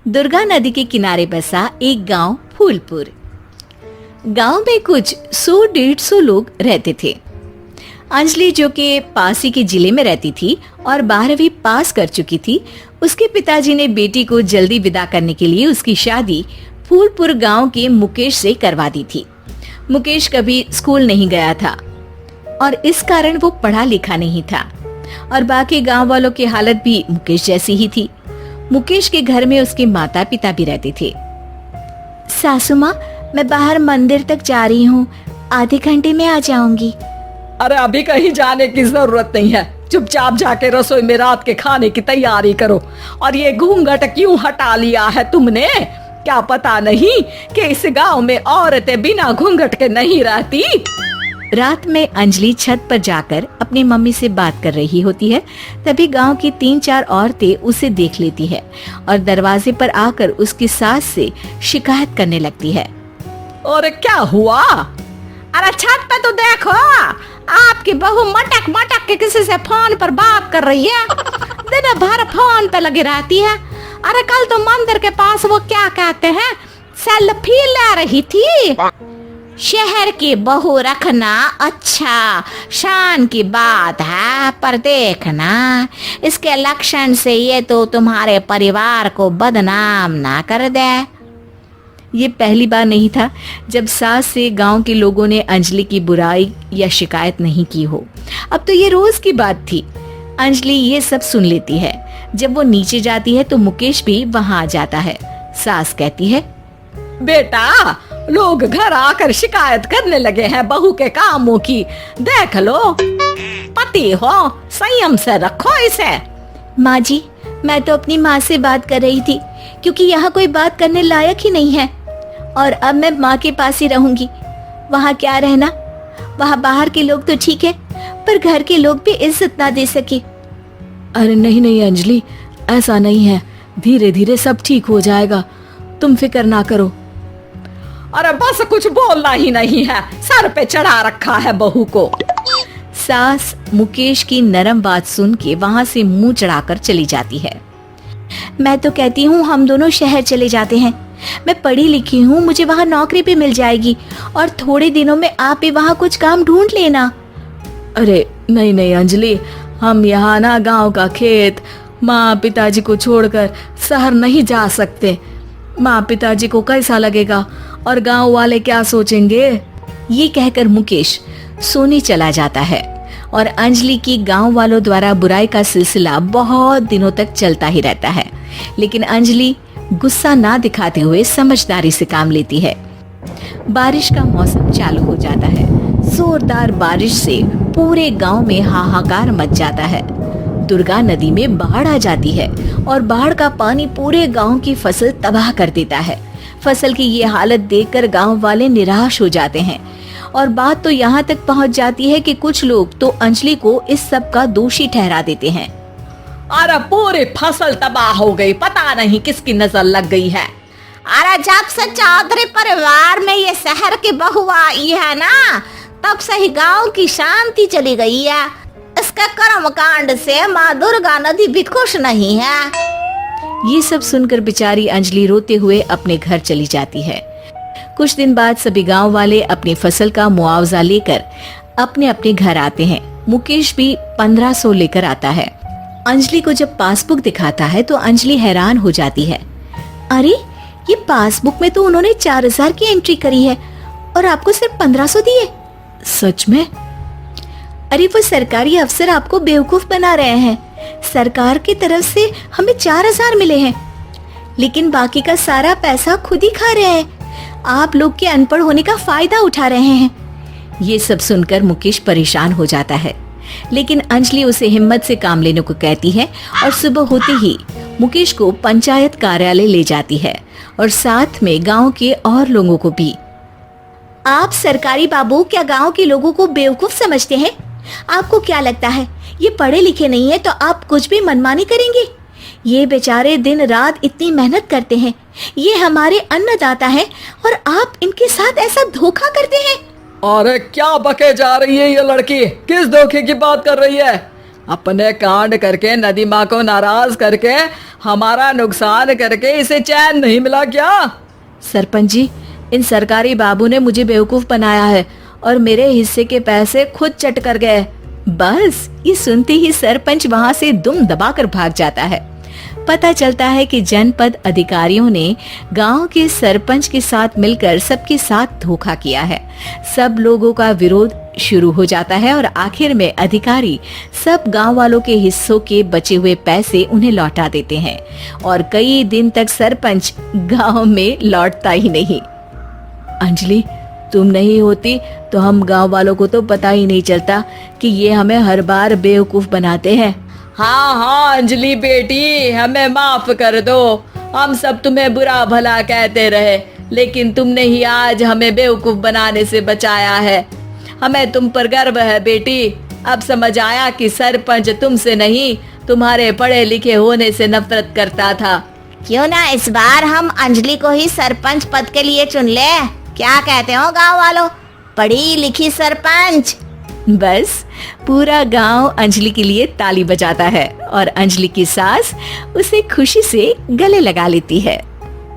दुर्गा नदी के किनारे बसा एक गांव फूलपुर। गांव में कुछ 100-150 लोग रहते थे। अंजलि, जो कि पास ही के जिले में रहती थी और 12वीं पास कर चुकी थी, उसके पिताजी ने बेटी को जल्दी विदा करने के लिए उसकी शादी फूलपुर गांव के मुकेश से करवा दी थी। मुकेश कभी स्कूल नहीं गया था और इस कारण वो पढ़ा लिखा नहीं था और बाकी गांव वालों की हालत भी मुकेश जैसी ही थी। मुकेश के घर में उसके माता पिता भी रहते थे। सासू माँ, मैं बाहर मंदिर तक जा रही हूँ, आधे घंटे में आ जाऊंगी। अरे अभी कहीं जाने की जरूरत नहीं है, चुपचाप जाके रसोई में रात के खाने की तैयारी करो। और ये घूंघट क्यों हटा लिया है तुमने? क्या पता नहीं कि इस गांव में औरतें बिना घूंघट के नहीं रहती? रात में अंजलि छत पर जाकर अपनी मम्मी से बात कर रही होती है। तभी गांव की 3-4 औरतें उसे देख लेती है और दरवाजे पर आकर उसकी सास से शिकायत करने लगती है। और क्या हुआ? अरे छत पे तो देखो, आपकी बहू मटक मटक के किसी से फोन पर बात कर रही है। दिन भर फोन पे लगी रहती है। अरे कल तो मंदिर के पास वो क्या कहते हैं, सेल्फी ले रही थी। शहर की बहू रखना अच्छा शान की बात है, पर देखना इसके लक्षण से ये तो तुम्हारे परिवार को बदनाम ना कर दे। ये पहली बार नहीं था जब सास से गांव के लोगों ने अंजलि की बुराई या शिकायत नहीं की हो। अब तो ये रोज की बात थी। अंजलि ये सब सुन लेती है। जब वो नीचे जाती है तो मुकेश भी वहां आ जाता है। सास कहती है, बेटा, लोग घर आकर शिकायत करने लगे हैं बहू के कामों की। देख लो, पति हो, संयम से रखो इसे। माँ जी, मैं तो अपनी माँ से बात कर रही थी क्योंकि यहाँ कोई बात करने लायक ही नहीं है और अब मैं माँ के पास ही रहूंगी। वहाँ क्या रहना, वहाँ बाहर के लोग तो ठीक है पर घर के लोग भी इज्जत ना दे सके। अरे नहीं नहीं अंजलि, ऐसा नहीं है, धीरे धीरे सब ठीक हो जाएगा, तुम फिक्र ना करो। अरे बस कुछ बोलना ही नहीं है, सर पे चढ़ा रखा है बहू को। सास मुकेश की नरम बात सुन के वहाँ से मुंह चढ़ाकर चली जाती है। मैं तो कहती हूँ हम दोनों शहर चले जाते हैं। मैं पढ़ी लिखी हूँ, मुझे वहाँ नौकरी भी मिल जाएगी और थोड़े दिनों में आप भी वहाँ कुछ काम ढूंढ लेना। अरे नहीं नहीं अंजलि, हम यहाँ ना गांव का खेत, माँ पिताजी को छोड़कर शहर नहीं जा सकते। माँ पिताजी को कैसा लगेगा और गांव वाले क्या सोचेंगे? ये कहकर मुकेश सोने चला जाता है और अंजलि की गांव वालों द्वारा बुराई का सिलसिला बहुत दिनों तक चलता ही रहता है। लेकिन अंजलि गुस्सा ना दिखाते हुए समझदारी से काम लेती है। बारिश का मौसम चालू हो जाता है। जोरदार बारिश से पूरे गांव में हाहाकार मच जाता है। दुर्गा नदी में बाढ़ आ जाती है और बाढ़ का पानी पूरे गांव की फसल तबाह कर देता है। फसल की ये हालत देखकर गांव वाले निराश हो जाते हैं और बात तो यहाँ तक पहुँच जाती है कि कुछ लोग तो अंजलि को इस सब का दोषी ठहरा देते हैं। अरे पूरी फसल तबाह हो गई, पता नहीं किसकी नजर लग गई है। अरे जब से चौधरी परिवार में ये शहर की बहू आई है ना, तब से ही गांव की शांति चली गई है। इसके कर्म कांड से माँ दुर्गा नदी भी खुश नहीं है। ये सब सुनकर बेचारी अंजलि रोते हुए अपने घर चली जाती है। कुछ दिन बाद सभी गांव वाले अपनी फसल का मुआवजा लेकर अपने अपने घर आते हैं। मुकेश भी 1500 लेकर आता है। अंजलि को जब पासबुक दिखाता है तो अंजलि हैरान हो जाती है। अरे, ये पासबुक में तो उन्होंने 4000 की एंट्री करी है और आपको सिर्फ 1500 दिए। सच में? अरे वो सरकारी अफसर आपको बेवकूफ बना रहे हैं। सरकार की तरफ से हमें 4000 मिले हैं, लेकिन बाकी का सारा पैसा खुद ही खा रहे हैं। आप लोग के अनपढ़ होने का फायदा उठा रहे हैं। ये सब सुनकर मुकेश परेशान हो जाता है, लेकिन अंजलि उसे हिम्मत से काम लेने को कहती है और सुबह होते ही मुकेश को पंचायत कार्यालय ले जाती है और साथ में गांव के और लोगों को भी। आप सरकारी बाबू क्या गांव के लोगों को बेवकूफ समझते हैं? आपको क्या लगता है ये पढ़े लिखे नहीं है तो आप कुछ भी मनमानी करेंगे? ये बेचारे दिन रात इतनी मेहनत करते हैं, ये हमारे अन्नदाता हैं और आप इनके साथ ऐसा धोखा करते हैं। अरे क्या बके जा रही है ये लड़की? किस धोखे की बात कर रही है? अपने कांड करके नदी माँ को नाराज करके हमारा नुकसान करके इसे चैन नहीं मिला क्या? सरपंच जी, इन सरकारी बाबू ने मुझे बेवकूफ बनाया है और मेरे हिस्से के पैसे खुद चट कर गए। बस ये सुनते ही सरपंच वहाँ से दुम दबाकर भाग जाता है। पता चलता है कि जनपद अधिकारियों ने गांव के सरपंच के साथ मिलकर सबके साथ धोखा किया है। सब लोगों का विरोध शुरू हो जाता है और आखिर में अधिकारी सब गांव वालों के हिस्सों के बचे हुए पैसे उन्हें लौटा देते हैं और कई दिन तक सरपंच गांव में लौटता ही नहीं। अंजलि, तुम नहीं होती तो हम गांव वालों को तो पता ही नहीं चलता कि ये हमें हर बार बेवकूफ बनाते हैं। हाँ हाँ अंजलि बेटी, हमें माफ कर दो। हम सब तुम्हें बुरा भला कहते रहे, लेकिन तुमने ही आज हमें बेवकूफ बनाने से बचाया है। हमें तुम पर गर्व है बेटी। अब समझ आया कि सरपंच तुमसे नहीं, तुम्हारे पढ़े लिखे होने से नफरत करता था। क्यों ना इस बार हम अंजलि को ही सरपंच पद के लिए चुन ले? क्या कहते हो गांव वालों? पढ़ी लिखी सरपंच। बस पूरा गांव अंजलि के लिए ताली बजाता है और अंजलि की सास उसे खुशी से गले लगा लेती है।